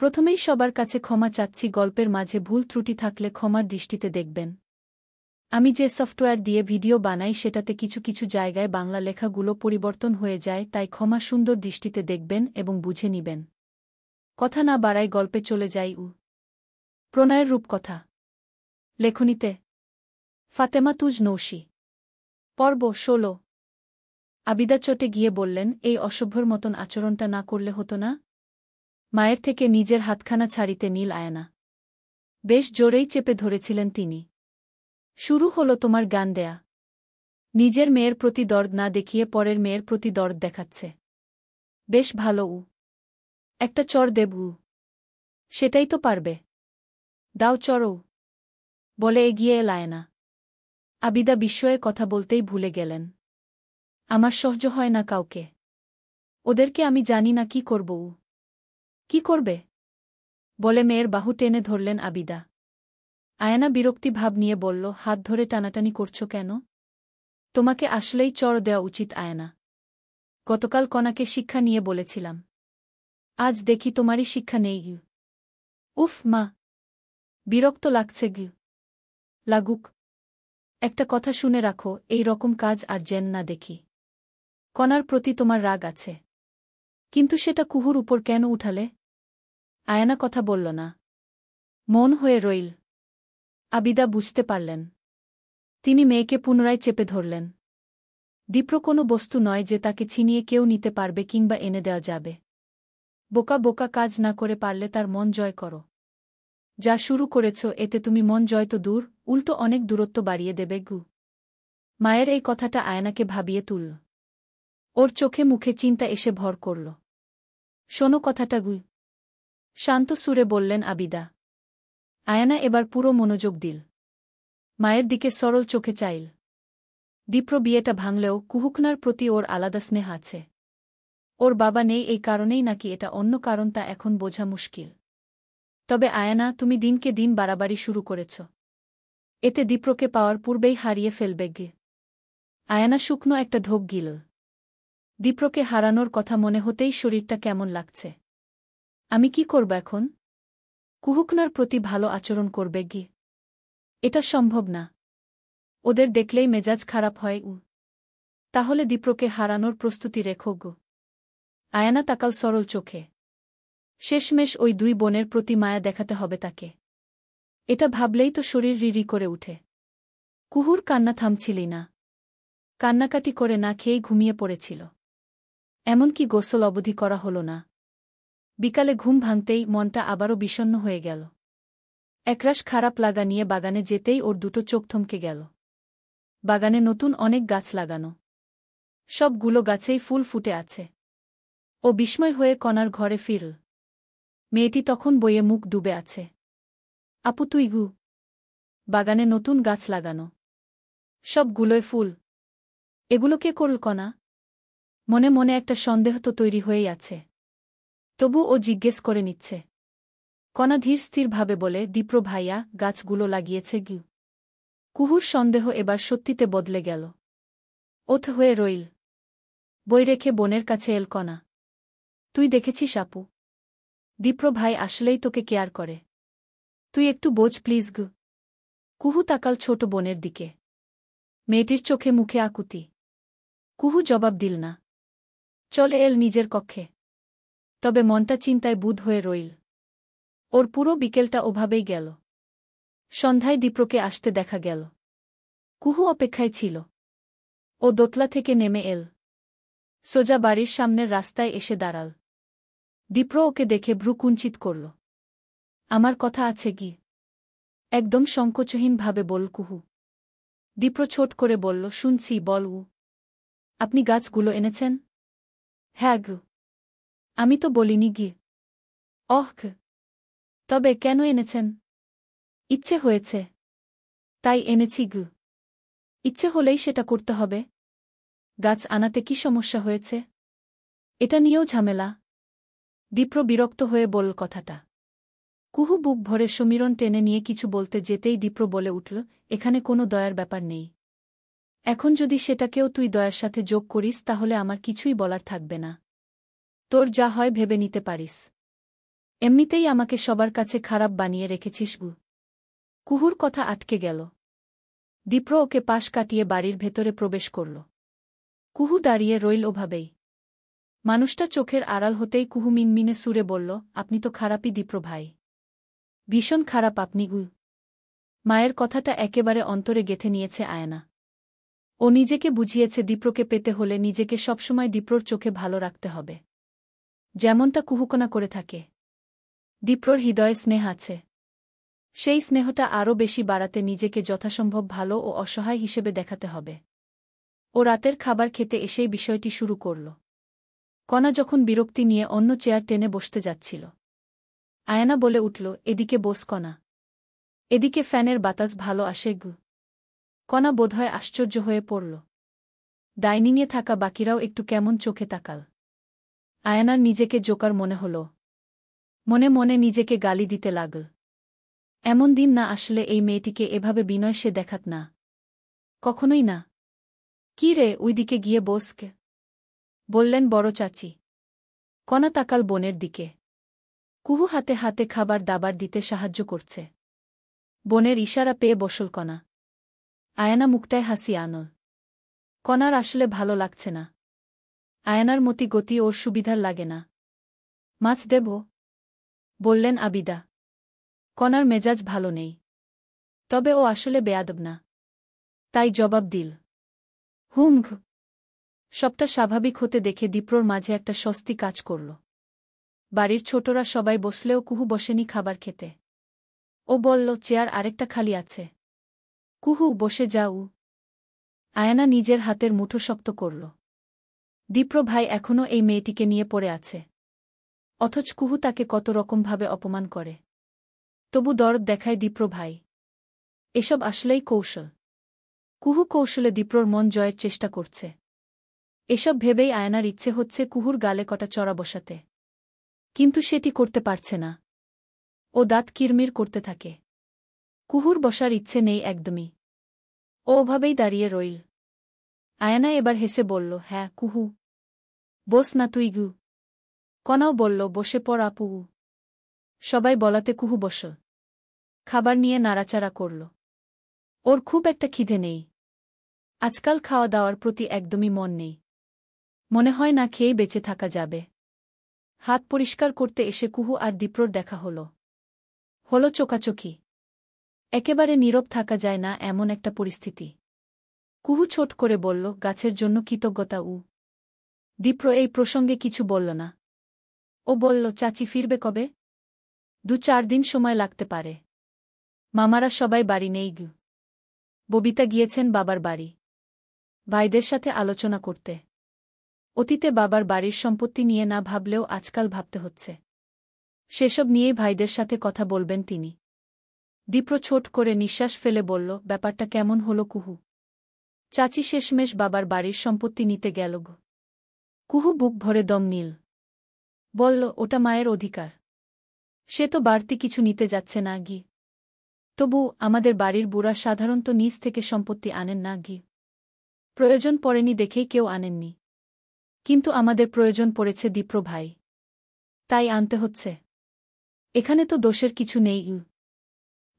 প্রথমেই সবার কাছে ক্ষমা চাচ্ছি, গল্পের মাঝে ভুল ত্রুটি থাকলে ক্ষমার দৃষ্টিতে দেখবেন। আমি যে সফটওয়্যার দিয়ে ভিডিও বানাই সেটাতে কিছু কিছু জায়গায় বাংলা লেখাগুলো পরিবর্তন হয়ে যায়, তাই ক্ষমা সুন্দর দৃষ্টিতে দেখবেন এবং বুঝে নিবেন। কথা না বাড়াই গল্পে চলে যাই। প্রণয়ের রূপকথা। লেখনীতে ফাতেমা তুজ নৌশি। পর্ব ১৬। আবিদা চটে গিয়ে বললেন, এই অসভ্যর মতন আচরণটা না করলে হতো না? মায়ের থেকে নিজের হাতখানা ছাড়িতে নীল আয়না। বেশ জোরেই চেপে ধরেছিলেন তিনি। শুরু হলো তোমার গান দেয়া। নিজের মেয়ের প্রতি দরদ না দেখিয়ে পরের মেয়ের প্রতি দরদ দেখাচ্ছে। বেশ ভালো। একটা চর দেব। সেটাই তো পারবে। দাও চরও, বলে এগিয়ে এল আয়না। আবিদা বিস্ময়ে কথা বলতেই ভুলে গেলেন। আমার সহ্য হয় না কাউকে। ওদেরকে আমি জানি না কি করব। কি করবে? বলে মেয়ের বাহু টেনে ধরলেন আবিদা। আয়না বিরক্তি ভাব নিয়ে বলল, হাত ধরে টানাটানি করছো কেন? তোমাকে আসলেই চর দেওয়া উচিত আয়না। গতকাল কণাকে শিক্ষা নিয়ে বলেছিলাম। আজ দেখি তোমারই শিক্ষা নেই। উফ মা, বিরক্ত লাগছে। লাগুক। একটা কথা শুনে রাখো, এই রকম কাজ আর যেন না দেখি। কণার প্রতি তোমার রাগ আছে, কিন্তু সেটা কুহুর উপর কেন উঠালে? আয়না কথা বলল না, মন হয়ে রইল। আবিদা বুঝতে পারলেন। তিনি মেয়েকে পুনরায় চেপে ধরলেন। দীপ্র কোনো বস্তু নয় যে তাকে ছিনিয়ে কেউ নিতে পারবে কিংবা এনে দেওয়া যাবে। বোকা বোকা কাজ না করে পারলে তার মন জয় করো। যা শুরু করেছ এতে তুমি মন জয় তো দূর, উল্টো অনেক দূরত্ব বাড়িয়ে দেবে। মায়ের এই কথাটা আয়নাকে ভাবিয়ে তুলল। ওর চোখে মুখে চিন্তা এসে ভর করল। শোনো কথাটা। শান্ত সুরে বললেন আবিদা। আয়না এবার পুরো মনোযোগ দিল। মায়ের দিকে সরল চোখে চাইল। দীপ্র বিয়েটা ভাঙলেও কুহুকনার প্রতি ওর আলাদা স্নেহ আছে। ওর বাবা নেই এই কারণেই নাকি এটা অন্য কারণ তা এখন বোঝা মুশকিল। তবে আয়না, তুমি দিনকে দিন বাড়াবাড়ি শুরু করেছ। এতে দীপ্রকে পাওয়ার পূর্বেই হারিয়ে ফেলবে। আয়না শুকনো একটা ঢোক গিল। দীপ্রকে হারানোর কথা মনে হতেই শরীরটা কেমন লাগছে। আমি কি করব এখন? কুহুকনার প্রতি ভালো আচরণ করবে? এটা সম্ভব না। ওদের দেখলেই মেজাজ খারাপ হয়। তাহলে দীপ্রকে হারানোর প্রস্তুতি রেখো। আয়না তাকাল সরল চোখে। শেষমেশ ওই দুই বোনের প্রতি মায়া দেখাতে হবে তাকে। এটা ভাবলেই তো শরীর রিরি করে উঠে। কুহুর কান্না থামছিলই না। কান্নাকাটি করে না খেয়েই ঘুমিয়ে পড়েছিল। এমনকি গোসল অবধি করা হল না। বিকালে ঘুম ভাঙতেই মনটা আবারও বিষণ্ণ হয়ে গেল। একরাশ খারাপ লাগা নিয়ে বাগানে যেতেই ওর দুটো চোখ থমকে গেল। বাগানে নতুন অনেক গাছ লাগানো। সবগুলো গাছেই ফুল ফুটে আছে। ও বিস্ময় হয়ে কণার ঘরে ফিরল। মেয়েটি তখন বইয়ে মুখ ডুবে আছে। আপু তুই? বাগানে নতুন গাছ লাগানো, সবগুলোয় ফুল। এগুলো কে করল কণা? মনে মনে একটা সন্দেহ তো তৈরি হয়েই আছে। তবু ও জিজ্ঞেস করে নিচ্ছে। কণা ধীর স্থিরভাবে বলে, দীপ্র ভাইয়া গাছগুলো লাগিয়েছে। কুহুর সন্দেহ এবার সত্যিতে বদলে গেল। ওথ হয়ে রইল। বই রেখে বোনের কাছে এল কণা। তুই দেখেছিস আপু? দীপ্র ভাই আসলেই তোকে কেয়ার করে। তুই একটু বোঝ প্লিজ। কুহু তাকাল ছোট বোনের দিকে। মেয়েটির চোখে মুখে আকুতি। কুহু জবাব দিল না। চলে এল নিজের কক্ষে। তবে মনটা চিন্তায় বুঁদ হয়ে রইল। ওর পুরো বিকেলটা ওভাবেই গেল। সন্ধ্যায় দীপ্রকে আসতে দেখা গেল। কুহু অপেক্ষায় ছিল। ও দোতলা থেকে নেমে এল। সোজা বাড়ির সামনের রাস্তায় এসে দাঁড়াল। দীপ্র ওকে দেখে ভ্রু কুঞ্চিত করল। আমার কথা আছে? একদম সংকোচহীনভাবে বল কুহু। দীপ্র ছোট করে বলল, শুনছি, বল। আপনি গাছগুলো এনেছেন? হ্যাঁ। আমি তো বলিনি। অহ। তবে কেন এনেছেন? ইচ্ছে হয়েছে, তাই এনেছি। ইচ্ছে হলেই সেটা করতে হবে। গাছ আনাতে কি সমস্যা হয়েছে? এটা নিয়েও ঝামেলা। দীপ্র বিরক্ত হয়ে বলল কথাটা। কুহু বুক ভরে সমীরণ টেনে নিয়ে কিছু বলতে যেতেই দীপ্র বলে উঠল, এখানে কোনো দয়ার ব্যাপার নেই। এখন যদি সেটাকেও তুই দয়ার সাথে যোগ করিস তাহলে আমার কিছুই বলার থাকবে না। তোর যা হয় ভেবে নিতে পারিস। এমনিতেই আমাকে সবার কাছে খারাপ বানিয়ে রেখেছিস গু। কুহুর কথা আটকে গেল। দীপ্র ওকে পাশ কাটিয়ে বাড়ির ভেতরে প্রবেশ করল। কুহু দাঁড়িয়ে রইল ওভাবেই। মানুষটা চোখের আড়াল হতেই কুহু মিনমিনে সুরে বলল, আপনি তো খারাপই দীপ্র ভাই। ভীষণ খারাপ আপনি গু। মায়ের কথাটা একেবারে অন্তরে গেঁথে নিয়েছে আয়না। ও নিজেকে বুঝিয়েছে দীপ্রকে পেতে হলে নিজেকে সবসময় দীপ্রর চোখে ভালো রাখতে হবে, যেমনটা কুহুকণা করে থাকে। দীপ্রর হৃদয়ে স্নেহ আছে। সেই স্নেহটা আরও বেশি বাড়াতে নিজেকে যথাসম্ভব ভালো ও অসহায় হিসেবে দেখাতে হবে। ও রাতের খাবার খেতে এসেই বিষয়টি শুরু করল। কণা যখন বিরক্তি নিয়ে অন্য চেয়ার টেনে বসতে যাচ্ছিল, আয়না বলে উঠল, এদিকে বস কণা। এদিকে ফ্যানের বাতাস ভালো আসে গু। কণা বোধহয় আশ্চর্য হয়ে পড়ল। ডাইনিংয়ে থাকা বাকিরাও একটু কেমন চোখে তাকাল। আয়নার নিজেকে জোকার মনে হল। মনে মনে নিজেকে গালি দিতে লাগল। এমন দিন না আসলে এই মেয়েটিকে এভাবে বিনয় সে দেখাত না, কখনোই না। কি রে, ওইদিকে গিয়ে বসকে, বললেন বড় চাচি। কণা তাকাল বোনের দিকে। কুহু হাতে হাতে খাবার দাবার দিতে সাহায্য করছে। বোনের ইশারা পেয়ে বসল কণা। আয়না মুখটায় হাসি আনল। কণার আসলে ভালো লাগছে না। আয়নার মতি গতি ওর সুবিধার লাগে না। মাছ দেব, বললেন আবিদা। কণার মেজাজ ভালো নেই, তবে ও আসলে বেয়াদব না, তাই জবাব দিল, হুম। সবটা স্বাভাবিক হতে দেখে দীপ্রর মাঝে একটা স্বস্তি কাজ করল। বাড়ির ছোটরা সবাই বসলেও কুহু বসেনি খাবার খেতে। ও বলল, চেয়ার আরেকটা খালি আছে। কুহু, বসে যাও। আয়না নিজের হাতের মুঠো শক্ত করল। দীপ্র ভাই এখনও এই মেয়েটিকে নিয়ে পড়ে আছে, অথচ কুহু তাকে কত রকমভাবে অপমান করে। তবু দরদ দেখায় দীপ্র ভাই। এসব আসলেই কৌশল। কুহু কৌশলে দীপ্রর মন জয়ের চেষ্টা করছে। এসব ভেবেই আয়নার ইচ্ছে হচ্ছে কুহুর গালে কটা চড়া বসাতে, কিন্তু সেটি করতে পারছে না। ও দাঁত কিরমির করতে থাকে। কুহুর বসার ইচ্ছে নেই একদমই। ও ওভাবেই দাঁড়িয়ে রইল। আয়না এবার হেসে বলল, হ্যাঁ কুহু, বস না তুই গু। কণাও বলল, বসে পড় আপু। সবাই বলাতে কুহু বসল। খাবার নিয়ে নাড়াচাড়া করল। ওর খুব একটা খিদে নেই। আজকাল খাওয়া দাওয়ার প্রতি একদমই মন নেই। মনে হয় না খেয়েই বেঁচে থাকা যাবে। হাত পরিষ্কার করতে এসে কুহু আর দীপ্রর দেখা হলো চোকাচোকি। একেবারে নীরব থাকা যায় না এমন একটা পরিস্থিতি। কুহু ছোট করে বলল, গাছের জন্য কৃতজ্ঞতা। দীপ্র এই প্রসঙ্গে কিছু বলল না। ও বলল, চাচি ফিরবে কবে? 2-4 দিন সময় লাগতে পারে। মামারা সবাই বাড়ি নেই গু। ববিতা গিয়েছেন বাবার বাড়ি, ভাইদের সাথে আলোচনা করতে। অতীতে বাবার বাড়ির সম্পত্তি নিয়ে না ভাবলেও আজকাল ভাবতে হচ্ছে। সেসব নিয়েই ভাইদের সাথে কথা বলবেন তিনি। দীপ্র ছোট করে নিঃশ্বাস ফেলে বলল, ব্যাপারটা কেমন হলো কুহু? চাচি শেষমেশ বাবার বাড়ির সম্পত্তি নিতে গেল গো। কুহু বুক ভরে দম নিল। বলল, ওটা মায়ের অধিকার। সে তো বাড়তি কিছু নিতে যাচ্ছে না গি। তবু আমাদের বাড়ির বুড়া সাধারণত নিজ থেকে সম্পত্তি আনেন না গি। প্রয়োজন পড়েনি দেখেই কেউ আনেননি। কিন্তু আমাদের প্রয়োজন পড়েছে দীপ্র ভাই, তাই আনতে হচ্ছে। এখানে তো দোষের কিছু নেই।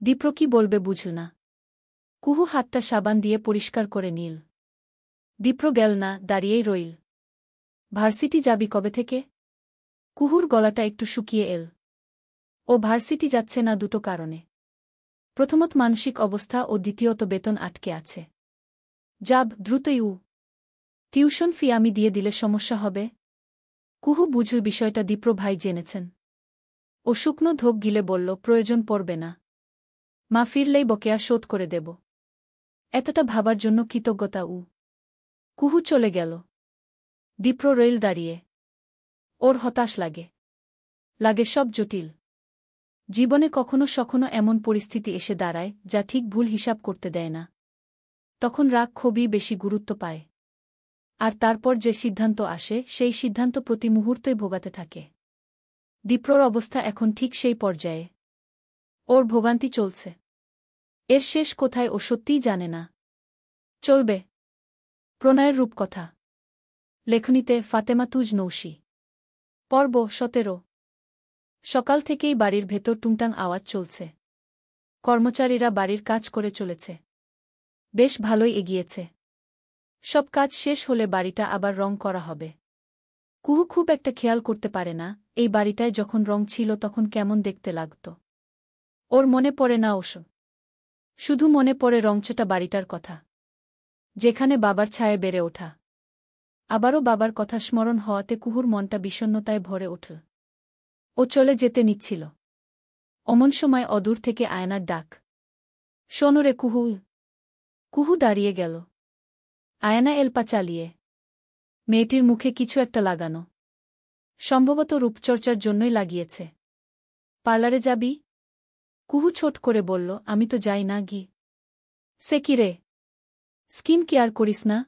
দীপ্র কি বলবে বুঝল না। কুহু হাতটা সাবান দিয়ে পরিষ্কার করে নিল। দীপ্র গেল না, দাঁড়িয়েই রইল। ভার্সিটি যাবি কবে থেকে? কুহুর গলাটা একটু শুকিয়ে এল। ও ভার্সিটি যাচ্ছে না দুটো কারণে। প্রথমত মানসিক অবস্থা ও দ্বিতীয়ত বেতন আটকে আছে। যাব দ্রুতই। টিউশন ফি আমি দিয়ে দিলে সমস্যা হবে? কুহু বুঝল বিষয়টা দীপ্র ভাই জেনেছেন। ও শুকনো ধোক গিলে বলল, প্রয়োজন পড়বে না। মা ফিরলেই বকেয়া শোধ করে দেব। এতটা ভাবার জন্য কৃতজ্ঞতা। কুহু চলে গেল। দীপ্র রইল দাঁড়িয়ে। ওর হতাশ লাগে সব জটিল। জীবনে কখনো সখনো এমন পরিস্থিতি এসে দাঁড়ায় যা ঠিক ভুল হিসাব করতে দেয় না। তখন রাগ ক্ষোভই বেশি গুরুত্ব পায়। আর তারপর যে সিদ্ধান্ত আসে সেই সিদ্ধান্ত প্রতি মুহূর্তই ভোগাতে থাকে। দীপ্রর অবস্থা এখন ঠিক সেই পর্যায়ে। ওর ভোগান্তি চলছে। এর শেষ কোথায় ও সত্যিই জানে না। চলবে। প্রণয়ের রূপকথা। লেখনীতে ফাতেমা তুজ নৌশি। পর্ব 17। সকাল থেকেই বাড়ির ভেতর টুংটাং আওয়াজ চলছে। কর্মচারীরা বাড়ির কাজ করে চলেছে। বেশ ভালোই এগিয়েছে। সব কাজ শেষ হলে বাড়িটা আবার রং করা হবে। কুহু খুব একটা খেয়াল করতে পারে না, এই বাড়িটায় যখন রং ছিল তখন কেমন দেখতে লাগত। ওর মনে পড়ে না ওসব। শুধু মনে পড়ে রংচটা বাড়িটার কথা, যেখানে বাবার ছায়ে বেড়ে ওঠা। আবারও বাবার কথা স্মরণ হওয়াতে কুহুর মনটা বিষণ্ণতায় ভরে উঠল। ও চলে যেতে নিচ্ছিল। অমন সময় অদূর থেকে আয়নার ডাক। শোনো রে কুহু। কুহু দাঁড়িয়ে গেল। আয়না এলপা চালিয়ে। মেয়েটির মুখে কিছু একটা লাগানো। সম্ভবত রূপচর্চার জন্যই লাগিয়েছে। পার্লারে যাবি? কুহু ছোট করে বলল, আমি তো যাই না গি। সে কি রে? স্কিন কেয়ার করিস না?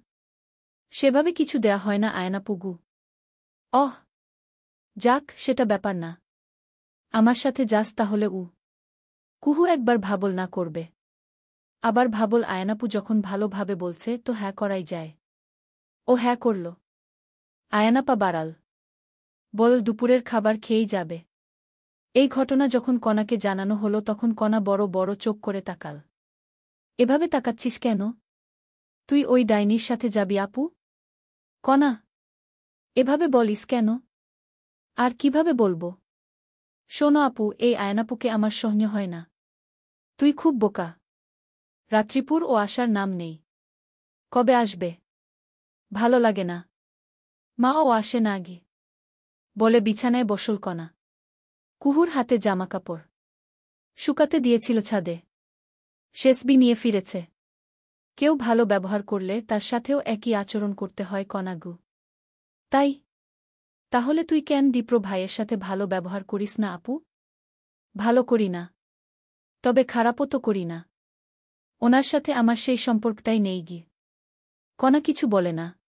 সেভাবে কিছু দেয়া হয় না আয়না পুগু। অহ, যাক, সেটা ব্যাপার না। আমার সাথে যাস তাহলে। কুহু একবার ভাবল না করবে। আবার ভাবল আয়নাপু যখন ভালোভাবে বলছে তো হ্যাঁ করাই যায়। ও হ্যাঁ করল। আয়নাপা বাড়াল। বল দুপুরের খাবার খেয়েই যাবে। এই ঘটনা যখন কণাকে জানানো হলো তখন কণা বড় বড় চোখ করে তাকাল। এভাবে তাকাচ্ছিস কেন? তুই ওই ডাইনির সাথে যাবি আপু? কণা, এভাবে বলিস কেন? আর কিভাবে বলবো? শোনো আপু, এই আয়নাপুকে আমার সহ্য হয় না। তুই খুব বোকা। রাত্রিপুর ও আসার নাম নেই। কবে আসবে? ভালো লাগে না। মা ও আসে না আগে। বলে বিছানায় বসল কণা। কুহুর হাতে জামাকাপড় শুকাতে দিয়েছিল ছাদে। শেষবি নিয়ে ফিরেছে। কেউ ভালো ব্যবহার করলে তার সাথেও একই আচরণ করতে হয় কণাগু। তাই? তাহলে তুই কেন দীপ্র ভাইয়ের সাথে ভালো ব্যবহার করিস না আপু? ভালো করি না। তবে খারাপও তো করি না। ওনার সাথে আমার সেই সম্পর্কটাই নেই গি। কণা কিছু বলে না।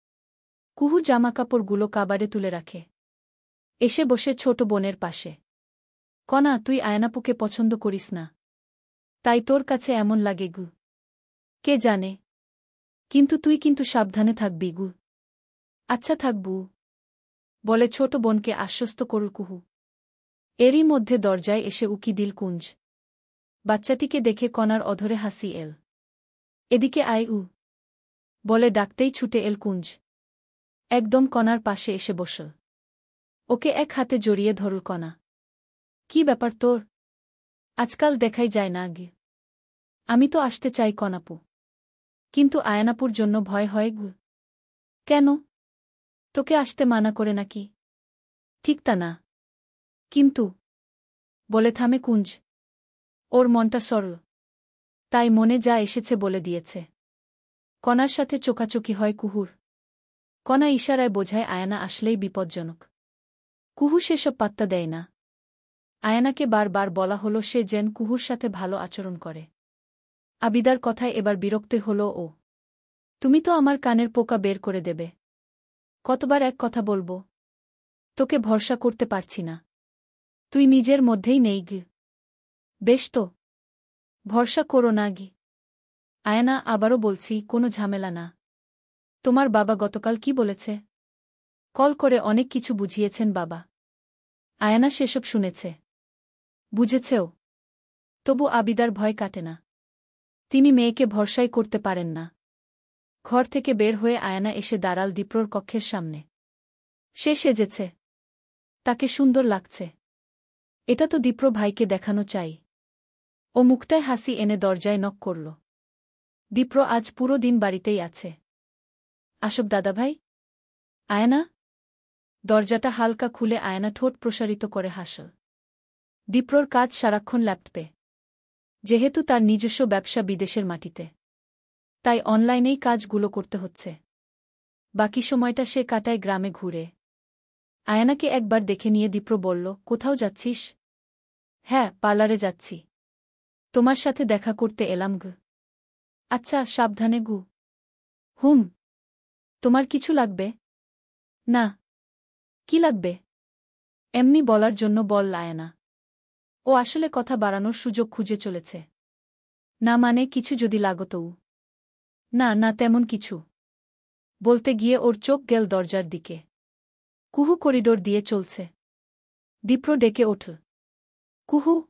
কুহু জামাকাপড়গুলো কাবারে তুলে রাখে। এসে বসে ছোট বোনের পাশে। কণা, তুই আয়নাপুকে পছন্দ করিস না, তাই তোর কাছে এমন লাগে গু। কে জানে। কিন্তু তুই কিন্তু সাবধানে থাকবি গু। আচ্ছা থাকবু, বলে ছোট বোনকে আশ্বস্ত করল কুহু। এরই মধ্যে দরজায় এসে উকি দিল কুঞ্জ। বাচ্চাটিকে দেখে কণার অধরে হাসি এল। এদিকে আয় বলে ডাকতেই ছুটে এল কুঞ্জ। একদম কণার পাশে এসে বসল। ওকে এক হাতে জড়িয়ে ধরল কণা। কি ব্যাপার তোর? আজকাল দেখাই যায় না আগে। আমি তো আসতে চাই কণাপু, কিন্তু আয়নাপুর জন্য ভয় হয় গু। কেন? তোকে আসতে মানা করে নাকি? ঠিক তা না। কিন্তু, বলে থামে কুঞ্জ। ওর মনটা সরল, তাই মনে যা এসেছে বলে দিয়েছে। কণার সাথে চোখাচোখি হয় কুহুর। কণা ইশারায় বোঝায় আয়না আসলেই বিপজ্জনক। কুহু সেসব পাত্তা দেয় না। আয়নাকে বারবার বলা হলো সে যেন কুহুর সাথে ভালো আচরণ করে। আবিদার কথায় এবার বিরক্ত হল ও। তুমি তো আমার কানের পোকা বের করে দেবে। কতবার এক কথা বলবো? তোকে ভরসা করতে পারছি না। তুই নিজের মধ্যেই নেই গি। বেশ তো, ভরসা করো না গি। আয়না, আবারও বলছি, কোনো ঝামেলা না। তোমার বাবা গতকাল কি বলেছে? কল করে অনেক কিছু বুঝিয়েছেন বাবা। আয়না সেসব শুনেছে, বুঝেছেও। তবু আবিদার ভয় কাটে না। তিনি মেয়েকে ভরসাই করতে পারেন না। ঘর থেকে বের হয়ে আয়না এসে দাঁড়াল দীপ্রর কক্ষের সামনে। সে সেজেছে। তাকে সুন্দর লাগছে। এটা তো দীপ্র ভাইকে দেখানো চাই। ও মুখটায় হাসি এনে দরজায় নক করল। দীপ্র আজ পুরো দিন বাড়িতেই আছে। আসব দাদাভাই। আয়না। দরজাটা হালকা খুলে আয়না ঠোঁট প্রসারিত করে হাসল। দীপ্রর কাজ সারাক্ষণ ল্যাপটপে। যেহেতু তার নিজস্ব ব্যবসা বিদেশের মাটিতে, তাই অনলাইনেই কাজগুলো করতে হচ্ছে। বাকি সময়টা সে কাটায় গ্রামে ঘুরে। আয়নাকে একবার দেখে নিয়ে দীপ্র বলল, কোথাও যাচ্ছিস? হ্যাঁ, পার্লারে যাচ্ছি। তোমার সাথে দেখা করতে এলাম গু। আচ্ছা, সাবধানে গু। হুম। তোমার কিছু লাগবে? না। কি লাগবে? এমনি বলার জন্য বল আয়না। ও আসলে কথা বাড়ানোর সুযোগ খুঁজে চলেছে। না মানে কিছু যদি লাগতও। না না, তেমন কিছু। বলতে গিয়ে ওর চোখ গেল দরজার দিকে। কুহু করিডোর দিয়ে চলছে। দীপ্র ডেকে ওঠল। কুহু।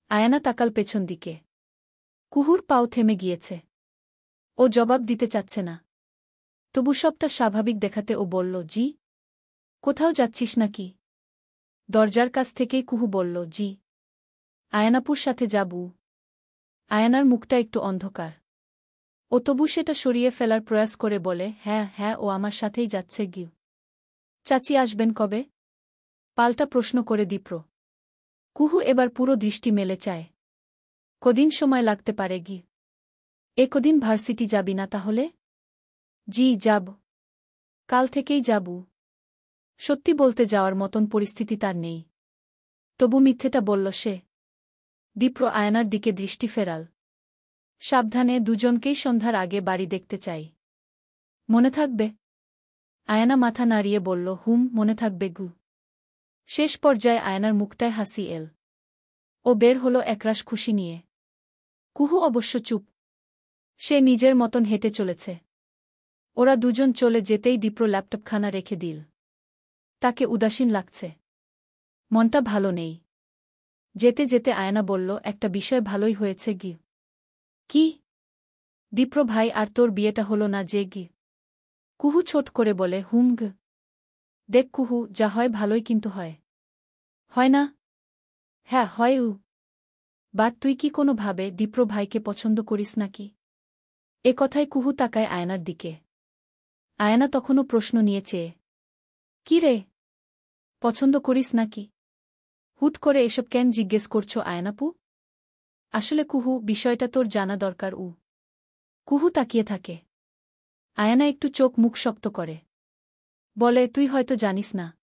আয়ানা তাকাল পেছন দিকে। কুহুর পাও থেমে গিয়েছে। ও জবাব দিতে চাচ্ছে না। তবু সবটা স্বাভাবিক দেখাতে ও বলল, জি। কোথাও যাচ্ছিস নাকি? দরজার কাছ থেকেই কুহু বলল, জি। আয়ানাপুর সাথে যাবু। আয়ানার মুখটা একটু অন্ধকার। ও তবু সেটা সরিয়ে ফেলার প্রয়াস করে বলে, হ্যাঁ হ্যাঁ, ও আমার সাথেই যাচ্ছে গিউ। চাচি আসবেন কবে? পাল্টা প্রশ্ন করে দীপ্র। কুহু এবার পুরো দৃষ্টি মেলে চায়। কদিন সময় লাগতে পারে গি? কদিন ভার্সিটি যাবি না তাহলে? জি যাব। কাল থেকেই যাবু। সত্যি বলতে যাওয়ার মতন পরিস্থিতি তার নেই। তবু মিথ্যেটা বলল সে। দীপ্র আয়নার দিকে দৃষ্টি ফেরাল। সাবধানে, দুজনকেই সন্ধ্যার আগে বাড়ি দেখতে চাই। মনে থাকবে? আয়না মাথা নাড়িয়ে বলল, মনে থাকবে গু। শেষ পর্যায়ে আয়নার মুখটায় হাসি এল। ও বের হল একরাশ খুশি নিয়ে। কুহু অবশ্য চুপ। সে নিজের মতন হেঁটে চলেছে। ওরা দুজন চলে যেতেই দীপ্র ল্যাপটপখানা রেখে দিল। তাকে উদাসীন লাগছে। মনটা ভালো নেই। যেতে যেতে আয়না বলল, একটা বিষয় ভালোই হয়েছে গি। কি? দীপ্র, ভাই আর তোর বিয়েটা হলো না যে গি? কুহু ছোট করে বলে, গ। দেখ কুহু, যা হয় ভালোই কিন্তু হয়। হয় না? হ্যাঁ হয়। বাট তুই কি কোনো ভাবে দীপ্র ভাইকে পছন্দ করিস নাকি? এ কথায় কুহু তাকায় আয়নার দিকে। আয়না তখনও প্রশ্ন নিয়ে চেয়ে। কি রে? পছন্দ করিস নাকি? হুট করে এসব কেন জিজ্ঞেস করছো আয়নাপু? আসলে কুহু, বিষয়টা তোর জানা দরকার। কুহু তাকিয়ে থাকে। আয়না একটু চোখ মুখ শক্ত করে। বলে, তুই হয়তো জানিস না।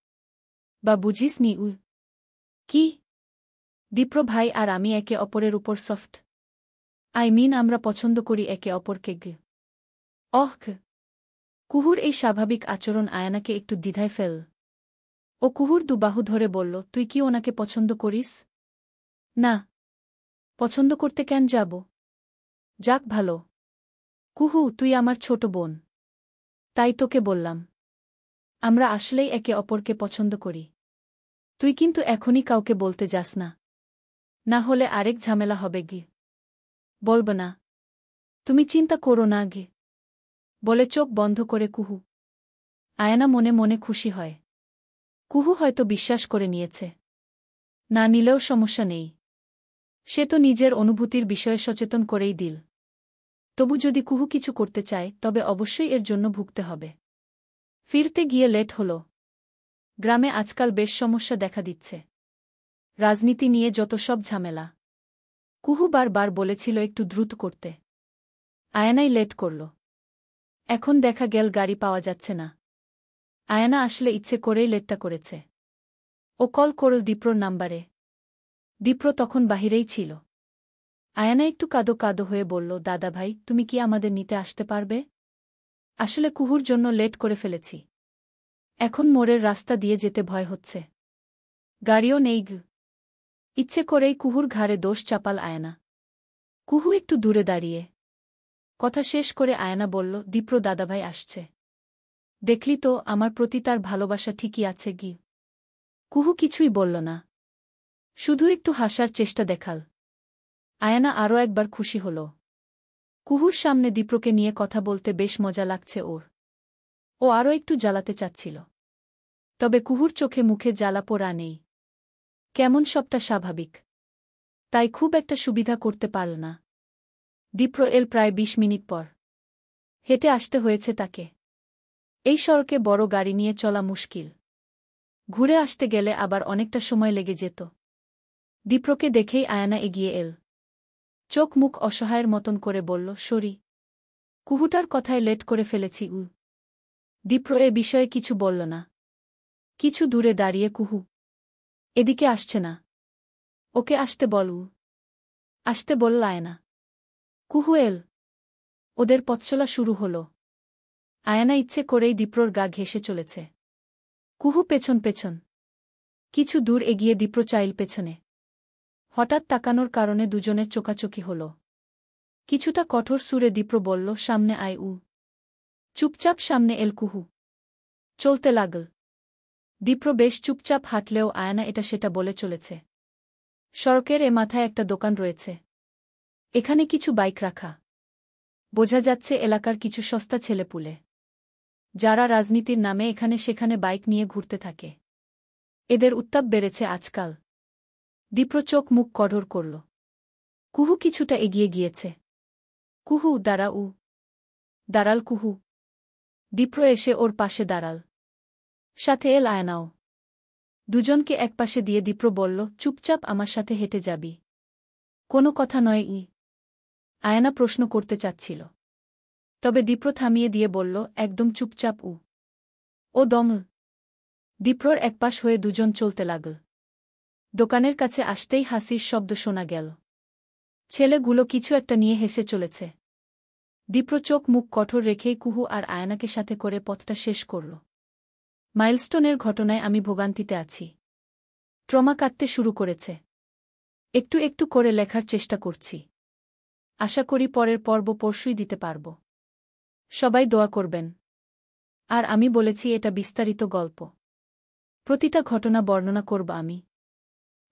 বা বুঝিস নি। কি? দীপ্র ভাই আর আমি একে অপরের উপর সফট। আমরা পছন্দ করি একে অপরকে গে। কুহুর এই স্বাভাবিক আচরণ আয়নাকে একটু দ্বিধায় ফেল। ও কুহুর দুবাহু ধরে বলল, তুই কি ওনাকে পছন্দ করিস? না। পছন্দ করতে কেন যাব? যাক ভালো। কুহু, তুই আমার ছোট বোন। তাই তোকে বললাম। আমরা আসলেই একে অপরকে পছন্দ করি। তুই কিন্তু এখনই কাউকে বলতে যাস না। না হলে আরেক ঝামেলা হবে গে। বলব না। তুমি চিন্তা করো না গে। বলে চোখ বন্ধ করে কুহু। আয়না মনে মনে খুশি হয়। কুহু হয়তো বিশ্বাস করে নিয়েছে। না নিলেও সমস্যা নেই। সে তো নিজের অনুভূতির বিষয়ে সচেতন করেই দিল। তবু যদি কুহু কিছু করতে চায়, তবে অবশ্যই এর জন্য ভুগতে হবে। ফিরতে গিয়ে লেট হল। গ্রামে আজকাল বেশ সমস্যা দেখা দিচ্ছে। রাজনীতি নিয়ে যত সব ঝামেলা। কুহু বারবার বলেছিল একটু দ্রুত করতে। আয়নাই লেট করল। এখন দেখা গেল গাড়ি পাওয়া যাচ্ছে না। আয়না আসলে ইচ্ছে করেই লেটটা করেছে। ও কল করল দীপ্রর নাম্বারে। দীপ্র তখন বাহিরেই ছিল। আয়না একটু কাঁদো কাঁদো হয়ে বলল, দাদা ভাই, তুমি কি আমাদের নিতে আসতে পারবে? আসলে কুহুর জন্য লেট করে ফেলেছি। এখন মোড়ের রাস্তা দিয়ে যেতে ভয় হচ্ছে। গাড়িও নেই গ। ইচ্ছে করেই কুহুর ঘাড়ে দোষ চাপাল আয়না। কুহু একটু দূরে দাঁড়িয়ে। কথা শেষ করে আয়না বলল, দীপ্র দাদাভাই আসছে। দেখলি তো, আমার প্রতি তার ভালোবাসা ঠিকই আছে গি। কুহু কিছুই বলল না। শুধু একটু হাসার চেষ্টা দেখাল। আয়না আরও একবার খুশি হল। কুহুর সামনে দীপ্রকে নিয়ে কথা বলতে বেশ মজা লাগছে ওর। ও আরও একটু জ্বালাতে চাচ্ছিল। তবে কুহুর চোখে মুখে জ্বালা পোড়া নেই। কেমন সবটা স্বাভাবিক। তাই খুব একটা সুবিধা করতে পারল না। দীপ্র এল প্রায় ২০ মিনিট পর। হেঁটে আসতে হয়েছে তাকে। এই সড়কে বড় গাড়ি নিয়ে চলা মুশকিল। ঘুরে আসতে গেলে আবার অনেকটা সময় লেগে যেত। দীপ্রকে দেখেই আয়না এগিয়ে এল। চোখ মুখ অসহায়ের মতন করে বলল, সরি। কুহুটার কথায় লেট করে ফেলেছি। দীপ্র এ বিষয়ে কিছু বলল না। কিছু দূরে দাঁড়িয়ে কুহু। এদিকে আসছে না। ওকে আসতে বল। আসতে বলল আয়না। কুহু এল। ওদের পথচলা শুরু হল। আয়না ইচ্ছে করেই দীপ্রর গা ঘেঁষে চলেছে। কুহু পেছন পেছন। কিছু দূর এগিয়ে দীপ্র চাইল পেছনে। হঠাৎ তাকানোর কারণে দুজনের চোকাচোকি হল। কিছুটা কঠোর সুরে দীপ্র বলল, সামনে আয়। চুপচাপ সামনে এল কুহু। চলতে লাগল। দীপ্র বেশ চুপচাপ হাঁটলেও আয়না এটা সেটা বলে চলেছে। সড়কের এ মাথায় একটা দোকান রয়েছে। এখানে কিছু বাইক রাখা। বোঝা যাচ্ছে এলাকার কিছু সস্তা ছেলেপুলে, যারা রাজনীতির নামে এখানে সেখানে বাইক নিয়ে ঘুরতে থাকে। এদের উত্তাপ বেড়েছে আজকাল। দীপ্র চোখ মুখ কঠোর করল। কুহু কিছুটা এগিয়ে গিয়েছে। কুহু, দাঁড়াও। দাঁড়াল কুহু। দীপ্র এসে ওর পাশে দাঁড়াল। সাথে এল আয়নাও। দুজনকে একপাশে দিয়ে দীপ্র বলল, চুপচাপ আমার সাথে হেঁটে যাবি। কোনো কথা নয়। আয়না প্রশ্ন করতে চাচ্ছিল, তবে দীপ্র থামিয়ে দিয়ে বলল, একদম চুপচাপ। ও দম। দীপ্রর একপাশ হয়ে দুজন চলতে লাগল। দোকানের কাছে আসতেই হাসির শব্দ শোনা গেল। ছেলেগুলো কিছু একটা নিয়ে হেসে চলেছে। দীপ্র চোখ মুখ কঠোর রেখেই কুহু আর আয়নাকে সাথে করে পথটা শেষ করল। মাইলস্টোনের ঘটনায় আমি ভোগান্তিতে আছি। ট্রমা কাটতে শুরু করেছে। একটু একটু করে লেখার চেষ্টা করছি। আশা করি পরের পর্ব পরশুই দিতে পারব। সবাই দোয়া করবেন। আর আমি বলেছি এটা বিস্তারিত গল্প। প্রতিটা ঘটনা বর্ণনা করব আমি।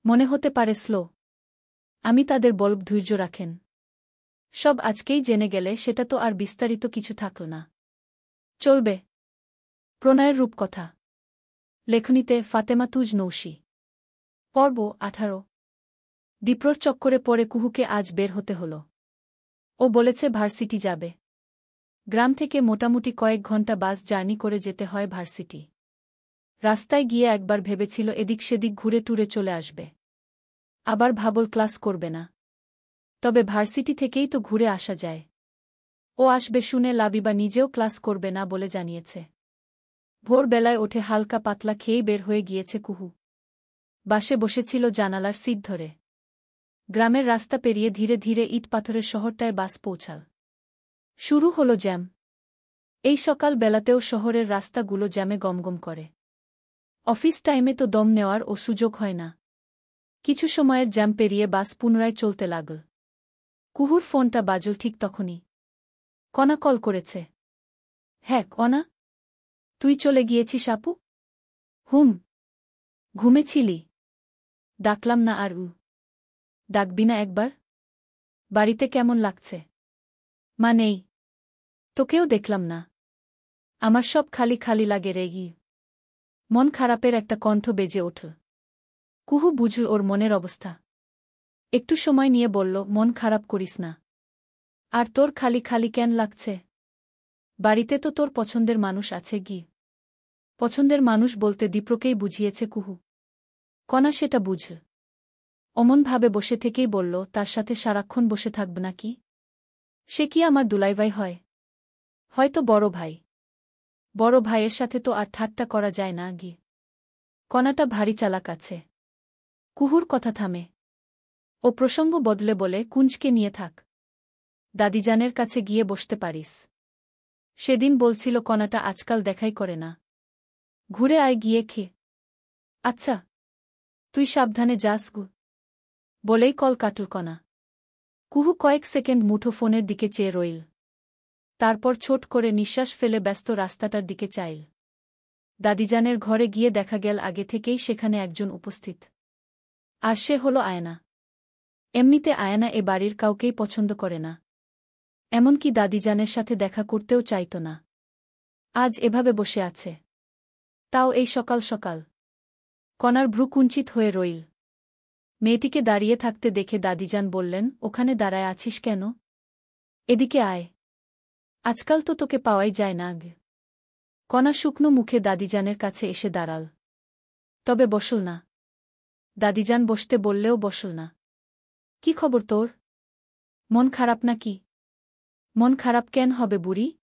মনে হতে পারে স্লো। আমি তাদের বলব ধৈর্য রাখেন। সব আজকেই জেনে গেলে সেটা তো আর বিস্তারিত কিছু থাকল না। চলবে। প্রণয়ের রূপকথা। লেখনীতে ফাতেমা তুজ নৌশি। পর্ব 18। দীপ্রর চক্করে পড়ে কুহুকে আজ বের হতে হল। ও বলেছে ভার্সিটি যাবে। গ্রাম থেকে মোটামুটি কয়েক ঘন্টা বাস জার্নি করে যেতে হয় ভার্সিটি। রাস্তায় গিয়ে একবার ভেবেছিল এদিক সেদিক ঘুরে টুরে চলে আসবে। আবার ভাবল ক্লাস করবে না। তবে ভার্সিটি থেকেই তো ঘুরে আসা যায়। ও আসবে শুনে লাবিবা নিজেও ক্লাস করবে না বলে জানিয়েছে। ভোরবেলায় ওঠে হালকা পাতলা খেয়েই বের হয়ে গিয়েছে কুহু। বাসে বসেছিল জানালার সিট ধরে। গ্রামের রাস্তা পেরিয়ে ধীরে ধীরে ইট পাথরের শহরটায় বাস পৌঁছাল। শুরু হলো জ্যাম। এই সকাল বেলাতেও শহরের রাস্তাগুলো জ্যামে গমগম করে। অফিস টাইমে তো দম নেওয়ার ও সুযোগ হয় না। কিছু সময়ের জ্যাম পেরিয়ে বাস পুনরায় চলতে লাগল। কুহুর ফোনটা বাজল ঠিক তখনই। কণা কল করেছে। হ্যাঁ কণা, তুই চলে গিয়েছিস আপু? হুম। ঘুমেছিলি? ডাকলাম না আর? ডাকবি না একবার? বাড়িতে কেমন লাগছে? মা নেই। তোকেও দেখলাম না। আমার সব খালি খালি লাগে রেগি। মন খারাপের একটা কণ্ঠ বেজে উঠল। কুহু বুঝল ওর মনের অবস্থা। একটু সময় নিয়ে বলল, মন খারাপ করিস না। আর তোর খালি খালি কেন লাগছে? বাড়িতে তো তোর পছন্দের মানুষ আছে গি। পছন্দের মানুষ বলতে দীপ্রকেই বুঝিয়েছে কুহু। কণা সেটা বুঝল। অমনভাবে বসে থেকেই বলল, তার সাথে সারাক্ষণ বসে থাকব নাকি? সে কি আমার দুলাইভাই হয়? হয়তো বড় ভাই। বড় ভাইয়ের সাথে তো আর ঠাট্টা করা যায় না গি। কণাটা ভারী চালাক আছে। কুহুর কথা থামে। ও প্রসঙ্গ বদলে বলে, কুঞ্জকে নিয়ে থাক। দাদিজানের কাছে গিয়ে বসতে পারিস। সেদিন বলছিল কণাটা আজকাল দেখাই করে না। ঘুরে আয় গিয়ে খে। আচ্ছা, তুই সাবধানে যাস গু। বলেই কল কাটল কণা। কুহু কয়েক সেকেন্ড মুঠোফোনের দিকে চেয়ে রইল। তারপর ছোট করে নিঃশ্বাস ফেলে ব্যস্ত রাস্তাটার দিকে চাইল। দাদিজানের ঘরে গিয়ে দেখা গেল আগে থেকেই সেখানে একজন উপস্থিত। আর সে হল আয়না। এমনিতে আয়না এ বাড়ির কাউকেই পছন্দ করে না। এমনকি দাদিজানের সাথে দেখা করতেও চাইত না। আজ এভাবে বসে আছে, তাও এই সকাল সকাল। কণার ভ্রু কুঞ্চিত হয়ে রইল। মেয়েটিকে দাঁড়িয়ে থাকতে দেখে দাদিজান বললেন, ওখানে দাঁড়ায় আছিস কেন? এদিকে আয়। আজকাল তো তোকে পাওয়াই যায় না আগে। কণা শুকনো মুখে দাদিজানের কাছে এসে দাঁড়াল। তবে বসল না। দাদিজান বসতে বললেও বসল না। কি খবর তোর? মন খারাপ নাকি? মন খারাপ কেন হবে বুড়ি?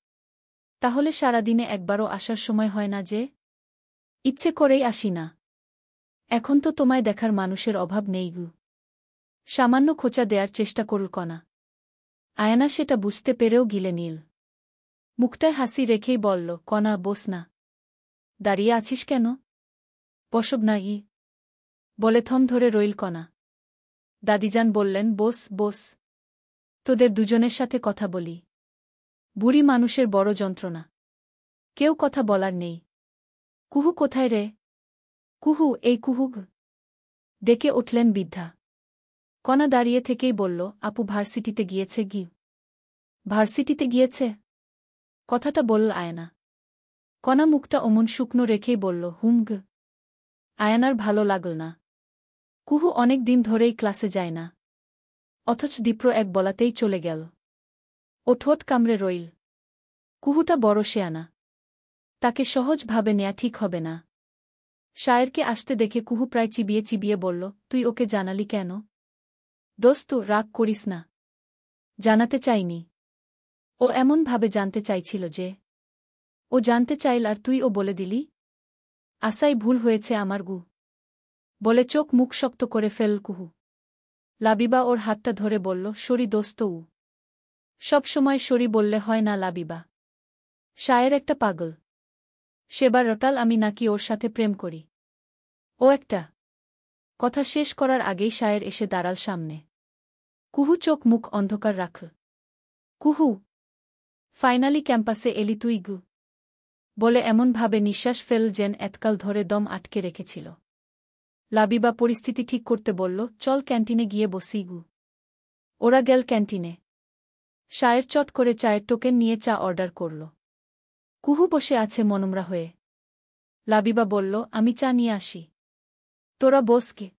তাহলে সারাদিনে একবারও আসার সময় হয় না যে? ইচ্ছে করেই আসি না। এখন তো তোমায় দেখার মানুষের অভাব নেই গু। সামান্য খোঁচা দেয়ার চেষ্টা করল কণা। আয়না সেটা বুঝতে পেরেও গিলে নিল। মুখটায় হাসি রেখেই বলল, কণা বস না। দাঁড়িয়ে আছিস কেন? বসব না বলে থম ধরে রইল কণা। দাদিজান বললেন, বস বস। তোদের দুজনের সাথে কথা বলি। বুড়ি মানুষের বড় যন্ত্রণা। কেউ কথা বলার নেই। কুহু কোথায় রে? কুহু, এই কুহু। ডেকে উঠলেন বৃদ্ধা। কণা দাঁড়িয়ে থেকেই বলল, আপু ভার্সিটিতে গিয়েছে গি। ভার্সিটিতে গিয়েছে? কথাটা বলল আয়না। কণা মুখটা অমন শুকনো রেখেই বলল, হুম। আয়নার ভালো লাগল না। কুহু অনেক দিন ধরেই ক্লাসে যায় না। অথচ দীপ্র এক বলাতেই চলে গেল। ও ঠোঁট কামড়ে রইল। কুহুটা বড় শেয়ানা। তাকে সহজভাবে নেয়া ঠিক হবে না। শায়েরকে আসতে দেখে কুহু প্রায় চিবিয়ে চিবিয়ে বলল, তুই ওকে জানালি কেন? দোস্ত, রাগ করিস না। জানাতে চাইনি। ও এমনভাবে জানতে চাইছিল যে। ও জানতে চাইল আর তুই ও বলে দিলি? আশাই ভুল হয়েছে আমার গু। বলে চোখ মুখ শক্ত করে ফেল কুহু। লাবিবা ওর হাতটা ধরে বলল, সরি দোস্ত উ। সব সময় সরি বললে হয় না লাবিবা। শায়ের একটা পাগল। সেবার রটাল আমি নাকি ওর সাথে প্রেম করি। ও একটা। কথা শেষ করার আগেই শায়ের এসে দাঁড়াল সামনে। কুহু চোখ মুখ অন্ধকার রাখল। কুহু, ফাইনালি ক্যাম্পাসে এলি তুই গু। বলে এমনভাবে নিঃশ্বাস ফেল যেন এতকাল ধরে দম আটকে রেখেছিল। লাবিবা পরিস্থিতি ঠিক করতে বলল, চল ক্যান্টিনে গিয়ে বসি গু। ওরা গেল ক্যান্টিনে। শায়ের চট করে চায়ের টোকেন নিয়ে চা অর্ডার করল। কুহু বসে আছে মনমরা হয়ে। লাবিবা বলল, আমি চা নিয়ে আসি। তোরা বসকে।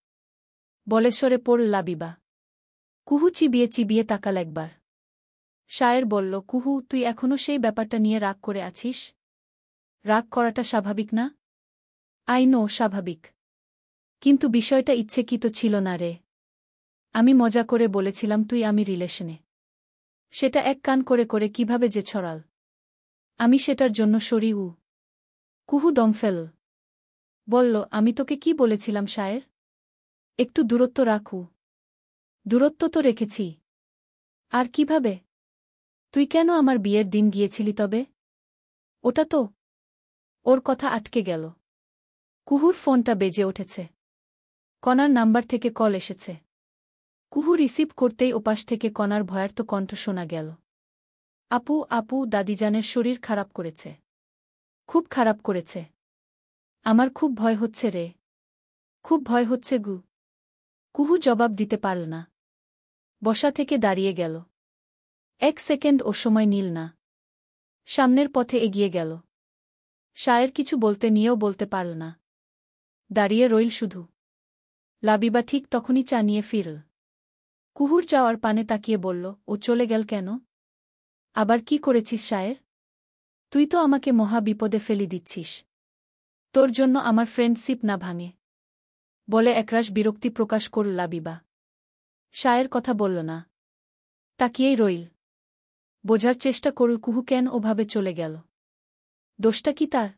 বলে সরে পড়ল লাবিবা। কুহু চিবিয়ে চিবিয়ে তাকাল একবার। শায়ের বলল, কুহু, তুই এখনও সেই ব্যাপারটা নিয়ে রাগ করে আছিস? রাগ করাটা স্বাভাবিক না? আই নো স্বাভাবিক। কিন্তু বিষয়টা ইচ্ছেকৃত ছিল না রে। আমি মজা করে বলেছিলাম তুই আমি রিলেশনে। সেটা এক কান করে করে কিভাবে যে ছড়াল। আমি সেটার জন্য সরি উ। কুহু দম ফেল। বলল, আমি তোকে কি বলেছিলাম শায়ের? একটু দূরত্ব রাখু। দূরত্ব তো রেখেছি। আর কিভাবে? তুই কেন আমার বিয়ের দিন গিয়েছিলি তবে? ওটা তো। ওর কথা আটকে গেল। কুহুর ফোনটা বেজে উঠেছে। কণার নাম্বার থেকে কল এসেছে। কুহু রিসিভ করতেই ওপাশ থেকে কণার ভয়ার্ত কণ্ঠ শোনা গেল। আপু, আপু, দাদিজানের শরীর খারাপ করেছে। খুব খারাপ করেছে। আমার খুব ভয় হচ্ছে রে। খুব ভয় হচ্ছে গু। কুহু জবাব দিতে পারল না। বসা থেকে দাঁড়িয়ে গেল। এক সেকেন্ড ও সময় নিল না। সামনের পথে এগিয়ে গেল। শায়ের কিছু বলতে নিয়েও বলতে পারল না। দাঁড়িয়ে রইল শুধু। লাবিবা ঠিক তখনই চা নিয়ে ফিরল। কুহুর যাওয়ার পানে তাকিয়ে বলল, ও চলে গেল কেন? আবার কি করেছিস শায়ের? তুই তো আমাকে মহা বিপদে ফেলি দিচ্ছিস। তোর জন্য আমার ফ্রেন্ডশিপ না ভাঙে। বলে একরাশ বিরক্তি প্রকাশ করল লাবিবা। শায়ের কথা বলল না। তাকিয়েই রইল। বোঝার চেষ্টা করল কুহু কেন ওভাবে চলে গেল। দোষটা কি তার?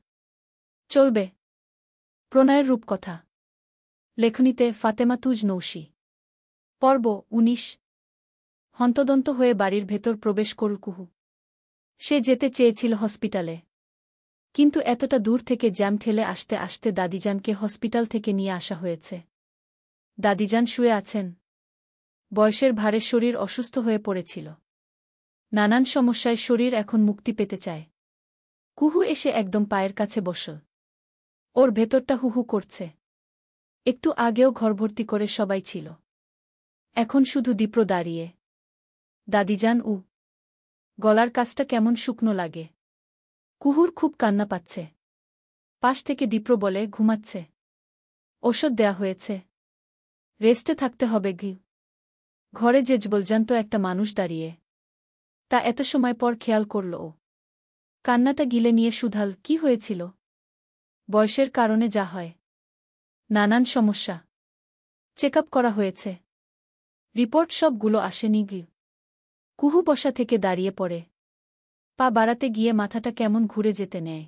চলবে। প্রণয়ের রূপকথা। লেখনীতে ফাতেমা তুজ নৌশি। পর্ব ১৯। হন্তদন্ত হয়ে বাড়ির ভেতর প্রবেশ করল কুহু। সে যেতে চেয়েছিল হসপিটালে। কিন্তু এতটা দূর থেকে জ্যাম ঠেলে আসতে আসতে দাদিজানকে হসপিটাল থেকে নিয়ে আসা হয়েছে। দাদিজান শুয়ে আছেন। বয়সের ভারে শরীর অসুস্থ হয়ে পড়েছিল। নানান সমস্যায় শরীর এখন মুক্তি পেতে চায়। কুহু এসে একদম পায়ের কাছে বসল। ওর ভেতরটা হুহু করছে। একটু আগেও ঘরভর্তি করে সবাই ছিল। এখন শুধু দীপ্র দাঁড়িয়ে। দাদিজান উ। গলার কাছটা কেমন শুকনো লাগে। কুহুর খুব কান্না পাচ্ছে। পাশ থেকে দীপ্র বলে, ঘুমাচ্ছে। ওষুধ দেয়া হয়েছে। রেস্টে থাকতে হবে ঘি। ঘরে যে জবলজান্ত একটা মানুষ দাঁড়িয়ে। তা এত সময় পর খেয়াল করল ও। কান্নাটা গিলে নিয়ে শুধাল, কি হয়েছিল? বয়সের কারণে যা হয়। নানান সমস্যা। চেকআপ করা হয়েছে। রিপোর্ট সবগুলো আসেনি গি। কুহু বসা থেকে দাঁড়িয়ে পড়ে। পা বাড়াতে গিয়ে মাথাটা কেমন ঘুরে যেতে নেয়।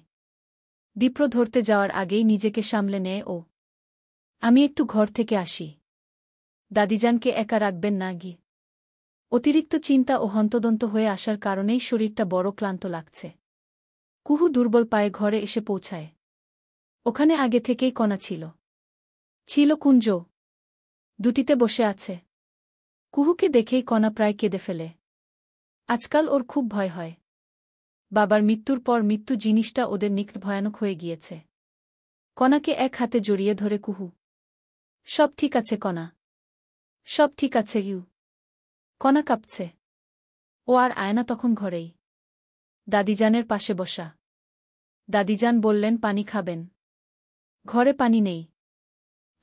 দীপ্র ধরতে যাওয়ার আগেই নিজেকে সামলে নেয় ও। আমি একটু ঘর থেকে আসি। দাদিজানকে একা রাখবেন না গি। অতিরিক্ত চিন্তা ও হন্তদন্ত হয়ে আসার কারণেই শরীরটা বড় ক্লান্ত লাগছে। কুহু দুর্বল পায়ে ঘরে এসে পৌঁছায়। ওখানে আগে থেকেই কণা ছিল। ছিল কুঞ্জ। দুটিতে বসে আছে। কুহুকে দেখেই কণা প্রায় কেঁদে ফেলে। আজকাল ওর খুব ভয় হয়। বাবার মৃত্যুর পর মৃত্যু জিনিসটা ওদের নিকট ভয়ানক হয়ে গিয়েছে। কণাকে এক হাতে জড়িয়ে ধরে কুহু। সব ঠিক আছে কণা। সব ঠিক আছে ইউ। কণা কাঁপছে। ও আর আয়না তখন ঘরেই দাদিজানের পাশে বসা। দাদিজান বললেন পানি খাবেন। ঘরে পানি নেই।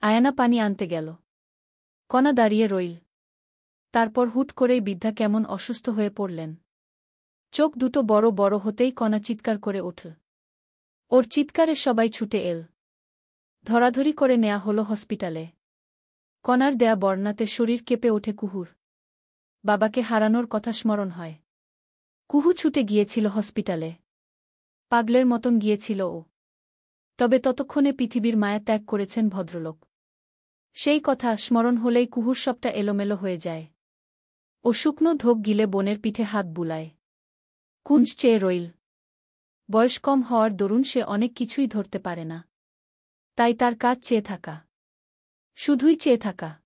আয়না পানি আনতে গেল। কণা দাঁড়িয়ে রইল। তারপর হুট করেই বৃদ্ধা কেমন অসুস্থ হয়ে পড়লেন। চোখ দুটো বড় বড় হতেই কণা চিৎকার করে উঠল। ওর চিৎকারে সবাই ছুটে এল। ধরাধরি করে নেয়া হলো হসপিটালে। কণার দেয়া বর্ণাতে শরীর কেঁপে ওঠে কুহুর। বাবাকে হারানোর কথা স্মরণ হয়। কুহু ছুটে গিয়েছিল হসপিটালে। পাগলের মতন গিয়েছিল ও। তবে ততক্ষণে পৃথিবীর মায়া ত্যাগ করেছেন ভদ্রলোক। সেই কথা স্মরণ হলেই কুহুর সবটা এলোমেলো হয়ে যায়। ও শুকনো ধোক গিলে বোনের পিঠে হাত বুলায়। কুঞ্জ চেয়ে রইল। বয়স কম হওয়ার দরুন সে অনেক কিছুই ধরতে পারে না। তাই তার কাজ চেয়ে থাকা। শুধুই চেয়ে থাকা।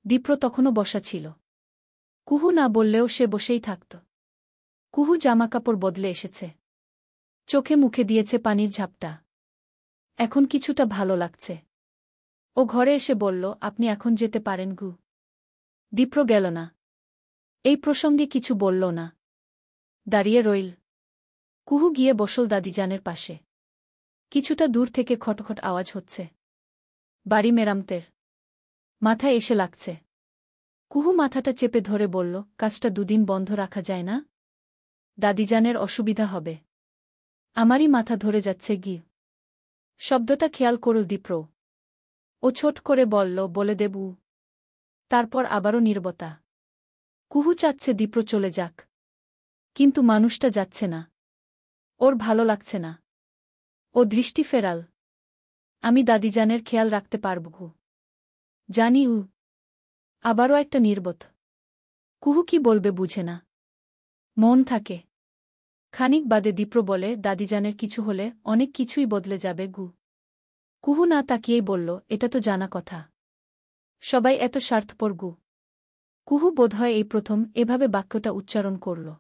দীপ্র তখনও বসা ছিল। কুহু না বললেও সে বসেই থাকত। কুহু জামাকাপড় বদলে এসেছে। চোখে মুখে দিয়েছে পানির ঝাপটা। এখন কিছুটা ভালো লাগছে। ও ঘরে এসে বলল, আপনি এখন যেতে পারেন গু। দীপ্র গেল না। এই প্রসঙ্গে কিছু বলল না। দাঁড়িয়ে রইল। কুহু গিয়ে বসল দাদিজানের পাশে। কিছুটা দূর থেকে খটখট আওয়াজ হচ্ছে। বাড়ি মেরামতের। মাথায় এসে লাগছে। কুহু মাথাটা চেপে ধরে বলল, কাজটা দুদিন বন্ধ রাখা যায় না? দাদিজানের অসুবিধা হবে। আমারই মাথা ধরে যাচ্ছে গি। শব্দটা খেয়াল করল দীপ্র। ও ছোট করে বলল, বলে দেবু। তারপর আবারও নীরবতা। কুহু চাচ্ছে দীপ্র চলে যাক। কিন্তু মানুষটা যাচ্ছে না। ওর ভালো লাগছে না। ও দৃষ্টি ফেরাল। আমি দাদিজানের খেয়াল রাখতে পারব গু। জানি উ। আবারও একটা নির্বোধ। কুহু কি বলবে বুঝে না। মন থাকে। খানিক বাদে দীপ্র বলে, দাদিজানের কিছু হলে অনেক কিছুই বদলে যাবে গু। কুহু না তাকিয়েই বলল, এটা তো জানা কথা। সবাই এত স্বার্থপর গু। কুহু বোধহয় এই প্রথম এভাবে বাক্যটা উচ্চারণ করল।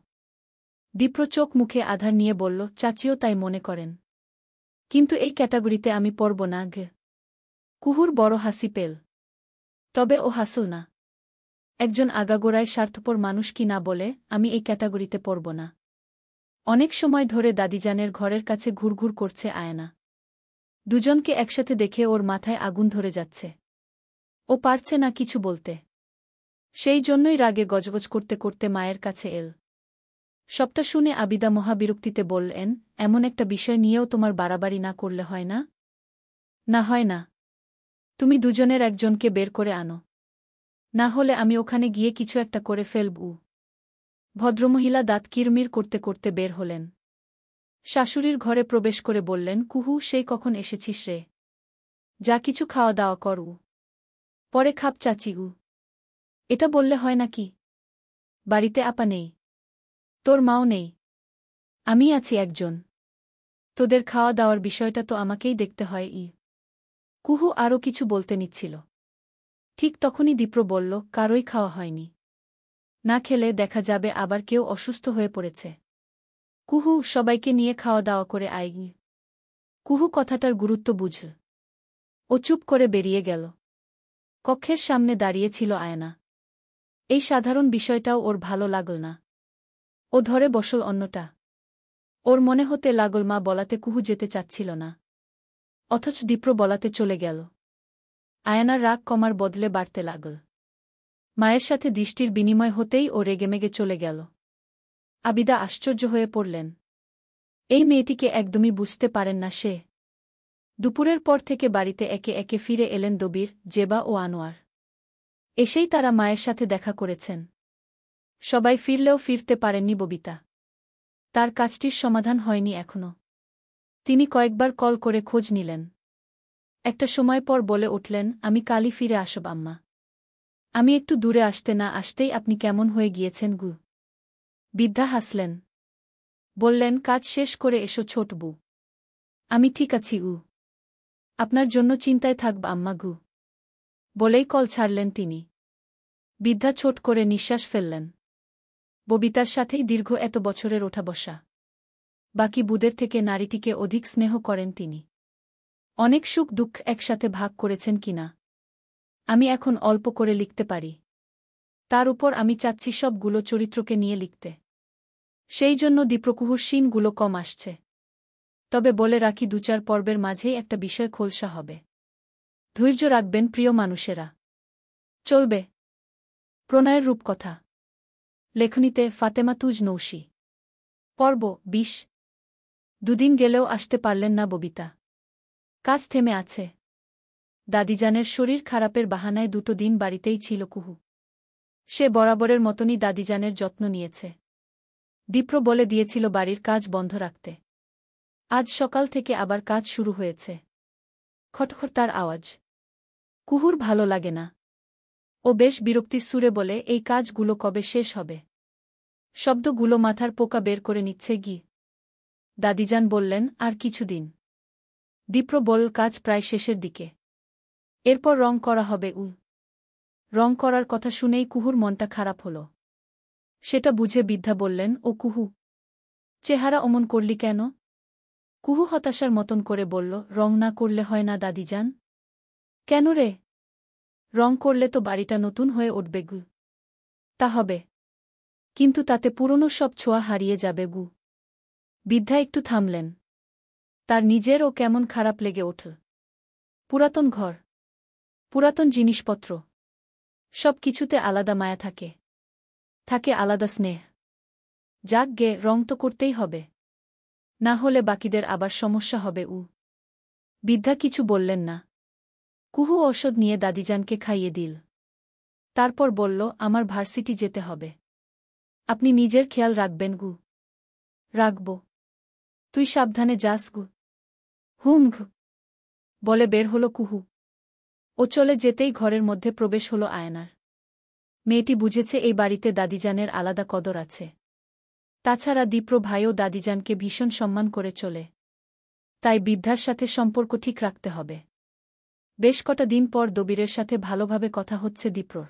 দীপ্র চোখ মুখে আধার নিয়ে বলল, চাচিও তাই মনে করেন। কিন্তু এই ক্যাটাগরিতে আমি পড়ব না গে। কুহুর বড় হাসি পেল। তবে ও হাসল না। একজন আগাগোড়ায় স্বার্থপর মানুষ কি না বলে, আমি এই ক্যাটাগরিতে পড়ব না। অনেক সময় ধরে দাদিজানের ঘরের কাছে ঘুরঘুর করছে আয়না। দুজনকে একসাথে দেখে ওর মাথায় আগুন ধরে যাচ্ছে। ও পারছে না কিছু বলতে। সেই জন্যই রাগে গজগজ করতে করতে মায়ের কাছে এল। সবটা শুনে আবিদা মহাবিরক্তিতে বললেন, এমন একটা বিষয় নিয়েও তোমার বাড়াবাড়ি না করলে হয় না? না হয় না। তুমি দুজনের একজনকে বের করে আনো। না হলে আমি ওখানে গিয়ে কিছু একটা করে ফেলব। ভদ্রমহিলা দাঁত কিরমির করতে করতে বের হলেন। শাশুড়ির ঘরে প্রবেশ করে বললেন, কুহু, সেই কখন এসেছিস রে? যা কিছু খাওয়া দাওয়া কর। পরে খাপ চাচি। এটা বললে হয় নাকি? বাড়িতে আপা নেই। তোর মাও নেই। আমি আছি একজন। তোদের খাওয়া দাওয়ার বিষয়টা তো আমাকেই দেখতে হয়। কুহু আরও কিছু বলতে নিচ্ছিল। ঠিক তখনই দীপ্র বলল, কারোই খাওয়া হয়নি। না খেলে দেখা যাবে আবার কেউ অসুস্থ হয়ে পড়েছে। কুহু, সবাইকে নিয়ে খাওয়া দাওয়া করে আয়। কুহু কথাটার গুরুত্ব বুঝল। ও চুপ করে বেরিয়ে গেল। কক্ষের সামনে দাঁড়িয়েছিল আয়না। এই সাধারণ বিষয়টাও ওর ভালো লাগল না। ও ধরে বসল অন্যটা। ওর মনে হতে লাগল মা বলাতে কুহু যেতে চাচ্ছিল না। অথচ দীপ্র বলাতে চলে গেল। আয়নার রাগ কমার বদলে বাড়তে লাগল। মায়ের সাথে দৃষ্টির বিনিময় হতেই ও রেগেমেগে চলে গেল। আবিদা আশ্চর্য হয়ে পড়লেন। এই মেয়েটিকে একদমই বুঝতে পারেন না সে। দুপুরের পর থেকে বাড়িতে একে একে ফিরে এলেন দবির, জেবা ও আনোয়ার। এসেই তারা মায়ের সাথে দেখা করেছেন। সবাই ফিরলেও ফিরতে পারেননি ববিতা। তার কাজটির সমাধান হয়নি এখনো। তিনি কয়েকবার কল করে খোঁজ নিলেন। একটা সময় পর বলে উঠলেন, আমি কালই ফিরে আসব আম্মা। আমি একটু দূরে আসতে না আসতেই আপনি কেমন হয়ে গিয়েছেন গু। বৃদ্ধা হাসলেন। বললেন, কাজ শেষ করে এসো ছোট বউ। আমি ঠিক আছি উ। আপনার জন্য চিন্তায় থাকব আম্মা গু। বলেই কল ছাড়লেন তিনি। বৃদ্ধা ছোট করে নিঃশ্বাস ফেললেন। ববিতার সাথেই দীর্ঘ এত বছরের ওঠা বসা। বাকি বুদের থেকে নারীটিকে অধিক স্নেহ করেন তিনি। অনেক সুখ দুঃখ একসাথে ভাগ করেছেন কিনা। আমি এখন অল্প করে লিখতে পারি। তার উপর আমি চাচ্ছি সবগুলো চরিত্রকে নিয়ে লিখতে। সেই জন্য দ্বিপ্রকুহুর সিনগুলো কম আসছে। তবে বলে রাখি ২-৪ পর্বের মাঝেই একটা বিষয় খোলসা হবে। ধৈর্য রাখবেন প্রিয় মানুষেরা। চলবে। প্রণয়ের রূপকথা। লেখনীতে ফাতেমা তুজ নৌশি। পর্ব ২০। দুদিন গেলেও আসতে পারলেন না ববিতা। কাজ থেমে আছে। দাদিজানের শরীর খারাপের বাহানায় ২ দিন বাড়িতেই ছিল কুহু। সে বরাবরের মতনই দাদিজানের যত্ন নিয়েছে। দীপ্র বলে দিয়েছিল বাড়ির কাজ বন্ধ রাখতে। আজ সকাল থেকে আবার কাজ শুরু হয়েছে। খটখট তার আওয়াজ। কুহুর ভালো লাগে না। ও বেশ বিরক্তির সুরে বলে এই কাজগুলো কবে শেষ হবে। শব্দগুলো মাথার পোকা বের করে নিচ্ছে গি। দাদিজান বললেন আর কিছুদিন। দীপ্র বলল কাজ প্রায় শেষের দিকে। এরপর রং করা হবে। রং করার কথা শুনেই কুহুর মনটা খারাপ হল। সেটা বুঝে বিদ্যা বললেন ও কুহু, চেহারা অমন করলি কেন? কুহু হতাশার মতন করে বলল রং না করলে হয় না দাদিজান। কেন রে? রং করলে তো বাড়িটা নতুন হয়ে উঠবে গু। তা হবে, কিন্তু তাতে পুরনো সব ছোঁয়া হারিয়ে যাবে গু। বিদ্যা একটু থামলেন। তার নিজেরও কেমন খারাপ লেগে ওঠল। পুরাতন ঘর, পুরাতন জিনিসপত্র, সব কিছুতে আলাদা মায়া থাকে। থাকে আলাদা স্নেহ। যাক গে, রং তো করতেই হবে। না হলে বাকিদের আবার সমস্যা হবে। বিদ্যা কিছু বললেন না। কুহু ঔষধ নিয়ে দাদিজানকে খাইয়ে দিল। তারপর বলল আমার ভার্সিটি যেতে হবে। আপনি নিজের খেয়াল রাখবেন গু। রাখব। তুই সাবধানে যাস গু। হুম ঘু বলে বের হল কুহু। ও চলে যেতেই ঘরের মধ্যে প্রবেশ হল আয়নার। মেয়েটি বুঝেছে এই বাড়িতে দাদিজানের আলাদা কদর আছে। তাছাড়া দীপ্র ভাইও দাদিজানকে ভীষণ সম্মান করে চলে। তাই বিদ্যার সাথে সম্পর্ক ঠিক রাখতে হবে। বেশ কটা দিন পর দবিরের সাথে ভালোভাবে কথা হচ্ছে দীপ্রর।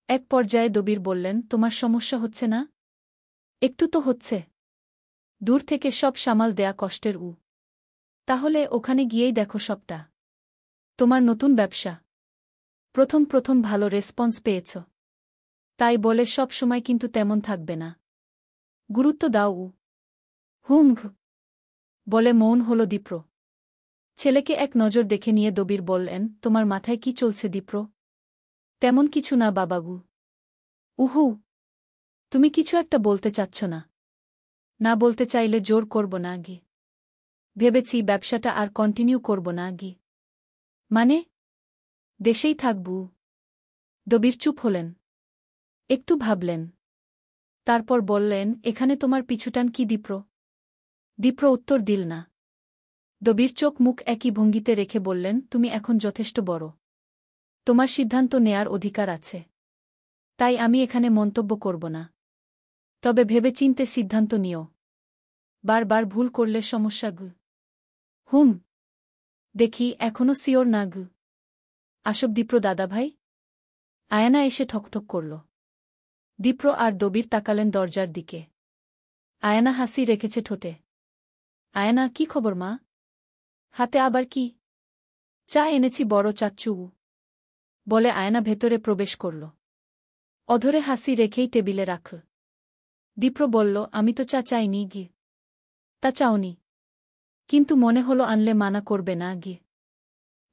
এক পর্যায়ে দবির বললেন তোমার সমস্যা হচ্ছে না? একটু তো হচ্ছে। দূর থেকে সব সামাল দেয়া কষ্টের। তাহলে ওখানে গিয়েই দেখো সবটা। তোমার নতুন ব্যবসা। প্রথম প্রথম ভালো রেসপন্স পেয়েছ। তাই বলে সব সময় কিন্তু তেমন থাকবে না। গুরুত্ব দাও। হুম ঘ বলে মৌন হল দীপ্র। ছেলেকে এক নজর দেখে নিয়ে দবির বললেন তোমার মাথায় কি চলছে দীপ্র? তেমন কিছু না বাবাগু। উহু, তুমি কিছু একটা বলতে চাচ্ছ না? না বলতে চাইলে জোর করব না গি। ভেবেছি ব্যবসাটা আর কন্টিনিউ করব না গি। মানে? দেশেই থাকবু। দবির চুপ হলেন। একটু ভাবলেন। তারপর বললেন এখানে তোমার পিছুটান কি দীপ্র? দীপ্র উত্তর দিল না। দবির চোখ মুখ একই ভঙ্গিতে রেখে বললেন তুমি এখন যথেষ্ট বড়। তোমার সিদ্ধান্ত নেয়ার অধিকার আছে। তাই আমি এখানে মন্তব্য করব না। তবে ভেবেচিন্তে সিদ্ধান্ত নিও। বারবার ভুল করলে সমস্যা গু। হুম, দেখি এখনো সিওর না গু। আসব দীপ্র দাদাভাই। আয়না এসে ঠকঠক করল। দীপ্র আর দবির তাকালেন দরজার দিকে। আয়না হাসি রেখেছে ঠোঁটে। আয়না কি খবর মা? হাতে আবার কি? চা এনেছি বড় চাচ্চু বলে আয়না ভেতরে প্রবেশ করল। অধরে হাসি রেখেই টেবিলে রাখল। দীপ্র বলল আমি তো চা চাইনি গি। তা চাওনি? কিন্তু মনে হলো আনলে মানা করবে না গি।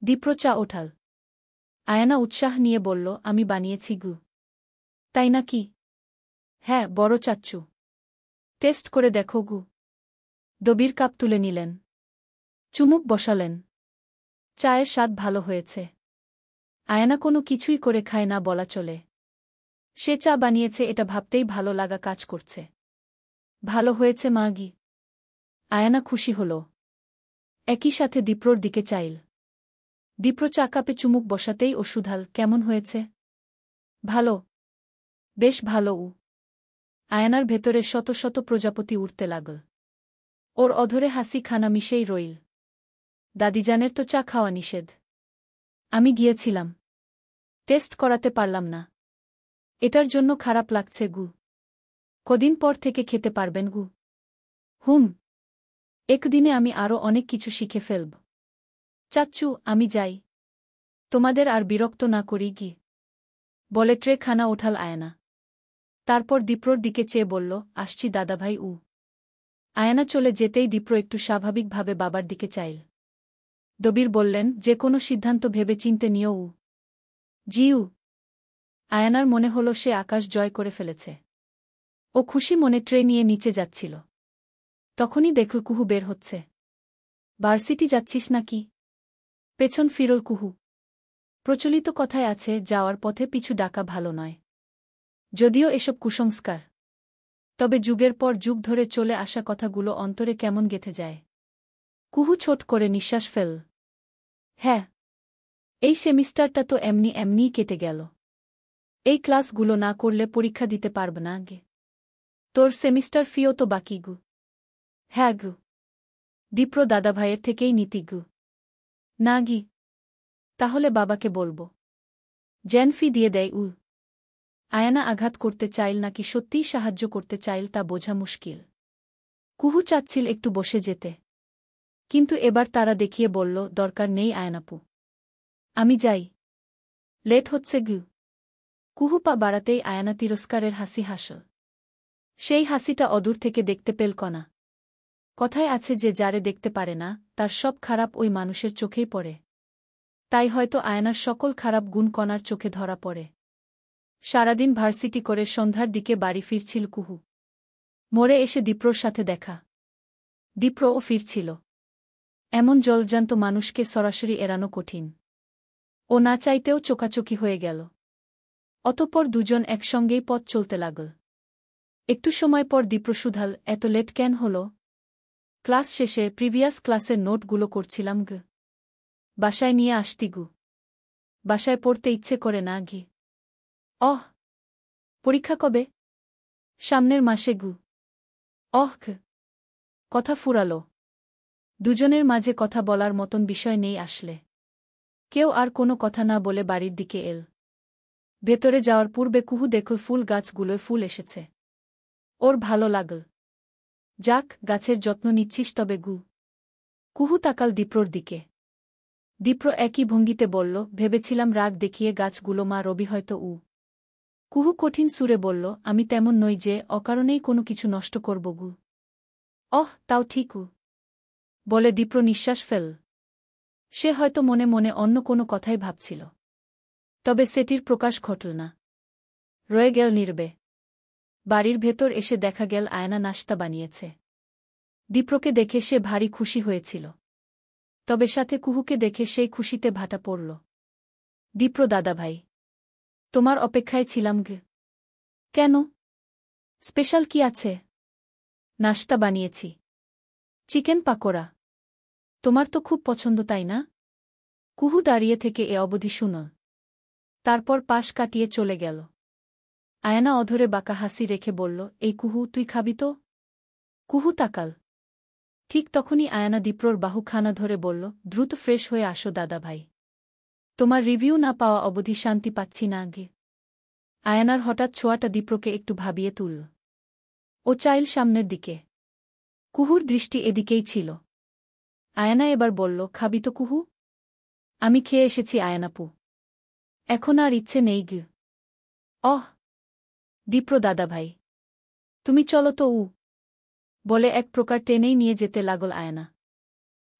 দীপ্র চা ওঠাল। আয়না উৎসাহ নিয়ে বলল আমি বানিয়েছি গু। তাই না কি? হ্যাঁ বড় চাচ্চু। টেস্ট করে দেখো গু। দবির কাপ তুলে নিলেন। চুমুক বসালেন। চায়ের স্বাদ ভালো হয়েছে। আয়না কোনো কিছুই করে খায় না বলা চলে। সে চা বানিয়েছে এটা ভাবতেই ভালো লাগা কাজ করছে। ভালো হয়েছে মা গি। আয়না খুশি হল। একই সাথে দীপ্রর দিকে চাইল। দীপ্র চা কাপে চুমুক বসাতেই ও শুধাল কেমন হয়েছে? ভালো, বেশ ভালো। আয়নার ভেতরে শত শত প্রজাপতি উঠতে লাগল। ওর অধরে হাসি খানা মিশেই রইল। দাদিজানের তো চা খাওয়া নিষেধ। আমি গিয়েছিলাম। টেস্ট করাতে পারলাম না। এটার জন্য খারাপ লাগছে গু। কদিন পর থেকে খেতে পারবেন গু। হুম, একদিনে আমি আরও অনেক কিছু শিখে ফেলব। চাচ্চু আমি যাই। তোমাদের আর বিরক্ত না করি কি? বলে ট্রে খানা ওঠাল আয়না। তারপর দীপ্রর দিকে চেয়ে বলল, আসছি দাদাভাই। আয়না চলে যেতেই দীপ্র একটু স্বাভাবিকভাবে বাবার দিকে চাইল। দবির বললেন, যে কোনো সিদ্ধান্ত ভেবে চিনতে নিও। জিউ। আয়নার মনে হল সে আকাশ জয় করে ফেলেছে। ও খুশি মনে ট্রে নিয়ে নিচে যাচ্ছিল। তখনই দেখল কুহু বের হচ্ছে। ভার্সিটি যাচ্ছিস নাকি? পেছন ফিরল কুহু। প্রচলিত কথায় আছে, যাওয়ার পথে পিছু ডাকা ভালো নয়। যদিও এসব কুসংস্কার, তবে যুগের পর যুগ ধরে চলে আসা কথাগুলো অন্তরে কেমন গেঁথে যায়। কুহু ছোট করে নিঃশ্বাস ফেল। হ্যাঁ, এই সেমিস্টারটা তো এমনিই কেটে গেল। এই ক্লাসগুলো না করলে পরীক্ষা দিতে পারব না গে। তোর সেমিস্টার ফিও তো বাকি গু। হ্যাঁ গু। দীপ্র দাদাভাইয়ের থেকেই নীতি গু। না গি। তাহলে বাবাকে বলবো, যেন ফি দিয়ে দেয়। আয়না আঘাত করতে চাইল নাকি সত্যিই সাহায্য করতে চাইল তা বোঝা মুশকিল। কুহু চাচ্ছিল একটু বসে যেতে, কিন্তু এবার তারা দেখিয়ে বলল, দরকার নেই আয়নাপু, আমি যাই, লেট হচ্ছে গু। কুহু পা বাড়াতেই আয়না তিরস্কারের হাসি হাসল। সেই হাসিটা অদূর থেকে দেখতে পেল কণা। কথায় আছে, যে যারে দেখতে পারে না তার সব খারাপ ওই মানুষের চোখেই পড়ে। তাই হয়তো আয়নার সকল খারাপ গুণ কণার চোখে ধরা পড়ে। সারাদিন ভার্সিটি করে সন্ধ্যার দিকে বাড়ি ফিরছিল কুহু। মোড়ে এসে দীপ্রর সাথে দেখা। দীপ্রও ফিরছিল। এমন জলজান্ত মানুষকে সরাসরি এড়ানো কঠিন। ও না চাইতেও চোকাচোকি হয়ে গেল। অতঃপর দুজন একসঙ্গেই পথ চলতে লাগল। একটু সময় পর দীপ্র শুধাল, এত লেট কেন হল? ক্লাস শেষে প্রিভিয়াস ক্লাসের নোটগুলো করছিলাম গ। বাসায় নিয়ে আসতি গু। বাসায় পড়তে ইচ্ছে করে না ঘি। অহ। পরীক্ষা কবে? সামনের মাসে গু। অহ গ। কথা ফুরালো। দুজনের মাঝে কথা বলার মতন বিষয় নেই আসলে। কেউ আর কোনো কথা না বলে বাড়ির দিকে এল। ভেতরে যাওয়ার পূর্বে কুহু দেখল ফুল গাছগুলোয় ফুল এসেছে। ওর ভালো লাগল। যাক, গাছের যত্ন নিচ্ছিস তবে গু। কুহু তাকাল দীপ্রর দিকে। দীপ্র একই ভঙ্গিতে বলল, ভেবেছিলাম রাগ দেখিয়ে গাছগুলো মা রবি হয়তো। কুহু কঠিন সুরে বলল, আমি তেমন নই যে অকারণেই কোনো কিছু নষ্ট করব গু। অহ, তাও ঠিক। বলে দীপ্র নিঃশ্বাস ফেল। সে হয়তো মনে মনে অন্য কোনো কথাই ভাবছিল, তবে সেটির প্রকাশ ঘটল না। রয়ে গেল নীরবে। বাড়ির ভেতর এসে দেখা গেল আয়না নাশতা বানিয়েছে। দীপ্রকে দেখে সে ভারী খুশি হয়েছিল, তবে সাথে কুহুকে দেখে সেই খুশিতে ভাটা পড়ল। দীপ্র দাদাভাই, তোমার অপেক্ষায় ছিলাম গে। কেন? স্পেশাল কি আছে? নাশতা বানিয়েছি, চিকেন পাকোড়া। তোমার তো খুব পছন্দ, তাই না? কুহু দাঁড়িয়ে থেকে এ অবধি শুনল। তারপর পাশ কাটিয়ে চলে গেল। আয়না অধরে বাঁকা হাসি রেখে বলল, এই কুহু, তুই খাবি তো? কুহু তাকাল। ঠিক তখনই আয়না দীপ্রর বাহুখানা ধরে বলল, দ্রুত ফ্রেশ হয়ে আসো দাদাভাই। তোমার রিভিউ না পাওয়া অবধি শান্তি পাচ্ছি না আগে। আয়নার হঠাৎ ছোঁয়াটা দীপ্রকে একটু ভাবিয়ে তুলল। ও চাইল সামনের দিকে। কুহুর দৃষ্টি এদিকেই ছিল। আয়না এবার বলল, খাবি তো কুহু? আমি খেয়ে এসেছি আয়নাপু, এখন আর ইচ্ছে নেই গে। অহ। দীপ্র দাদাভাই, তুমি চলো তো। বলে এক প্রকার টেনেই নিয়ে যেতে লাগল আয়না।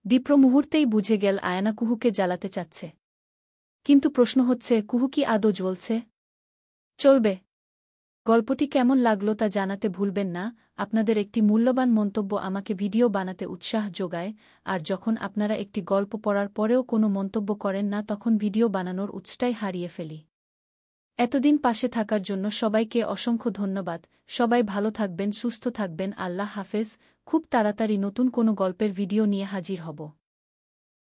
দীপ্র মুহূর্তেই বুঝে গেল আয়না কুহুকে জ্বালাতে চাচ্ছে। কিন্তু প্রশ্ন হচ্ছে, কুহু কি আদৌ জ্বলছে? চলবে। গল্পটি কেমন লাগলো তা জানাতে ভুলবেন না। আপনাদের একটি মূল্যবান মন্তব্য আমাকে ভিডিও বানাতে উৎসাহ যোগায়, আর যখন আপনারা একটি গল্প পড়ার পরেও কোনো মন্তব্য করেন না, তখন ভিডিও বানানোর উৎসাহটাই হারিয়ে ফেলি। এতদিন পাশে থাকার জন্য সবাইকে অসংখ্য ধন্যবাদ। সবাই ভালো থাকবেন, সুস্থ থাকবেন। আল্লাহ হাফেজ। খুব তাড়াতাড়ি নতুন কোনো গল্পের ভিডিও নিয়ে হাজির হব।